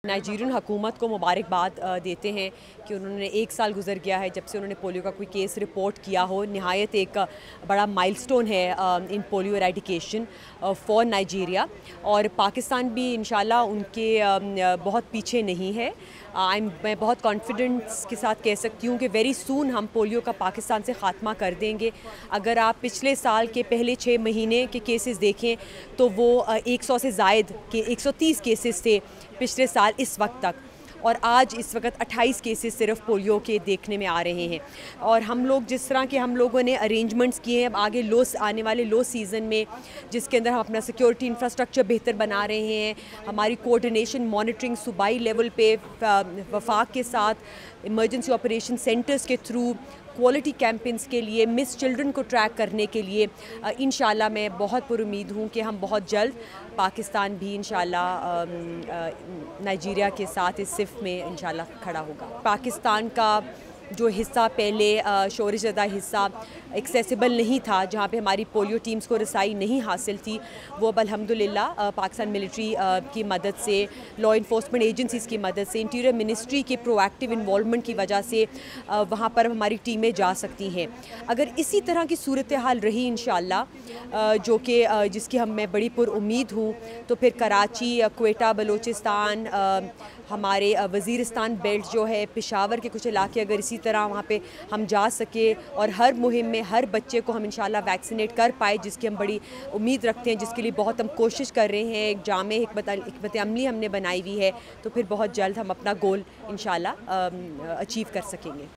Nigerian हुकूमत को मुबारकबाद देते हैं कि उन्होंने 1 साल गुजर गया है जब से उन्होंने पोलियो का कोई केस रिपोर्ट किया हो। नहायत एक बड़ा माइलस्टोन है इन पोलियो एरेडिकेशन फॉर नाइजीरिया, और पाकिस्तान भी इंशाल्लाह उनके बहुत पीछे नहीं है। मैं बहुत कॉन्फिडेंस के साथ कह सकती हूँ कि वेरी सून हम पोलियो का पाकिस्तान से ख़ात्मा कर देंगे। अगर आप पिछले साल के पहले 6 महीने के केसेस देखें तो वो 100 से ज़ायद के 130 केसेस थे पिछले साल इस वक्त तक, और आज इस वक्त 28 केसेस सिर्फ पोलियो के देखने में आ रहे हैं। और हम लोग जिस तरह के हम लोगों ने अरेंजमेंट्स किए हैं अब आगे आने वाले लो सीज़न में, जिसके अंदर हम अपना सिक्योरिटी इंफ्रास्ट्रक्चर बेहतर बना रहे हैं, हमारी कोऑर्डिनेशन मॉनिटरिंग सूबाई लेवल पे वफाक के साथ इमरजेंसी ऑपरेशन सेंटर्स के थ्रू क्वालिटी कैंपेन्स के लिए, मिस चिल्ड्रन को ट्रैक करने के लिए इंशाल्लाह मैं बहुत पुरुमीद हूँ कि हम बहुत जल्द पाकिस्तान भी इंशाल्लाह नाइजीरिया के साथ इस सिफ में इंशाल्लाह खड़ा होगा। पाकिस्तान का जो हिस्सा पहले शोरश ज़दा हिस्सा एक्सेसिबल नहीं था, जहाँ पे हमारी पोलियो टीम्स को रसाई नहीं हासिल थी, वो अब अल्हम्दुलिल्लाह पाकिस्तान मिलिट्री की मदद से, लॉ इन्फोर्समेंट एजेंसीज़ की मदद से, इंटीरियर मिनिस्ट्री के प्रोएक्टिव इन्वॉल्वमेंट की वजह से वहाँ पर हमारी टीमें जा सकती हैं। अगर इसी तरह की सूरत हाल रही इंशाल्लाह, जो कि जिसकी मैं बड़ी पुरुमीद हूँ, तो फिर कराची, क्वेटा, बलूचिस्तान, हमारे वज़ीरिस्तान बेल्ट जो है, पेशावर के कुछ इलाके, अगर इसी तरह वहाँ पे हम जा सके और हर मुहिम में हर बच्चे को हम इंशाल्लाह वैक्सीनेट कर पाए, जिसकी हम बड़ी उम्मीद रखते हैं, जिसके लिए बहुत हम कोशिश कर रहे हैं, एक जामे हिकमत अमली हमने बनाई हुई है, तो फिर बहुत जल्द हम अपना गोल इंशाल्लाह अचीव कर सकेंगे।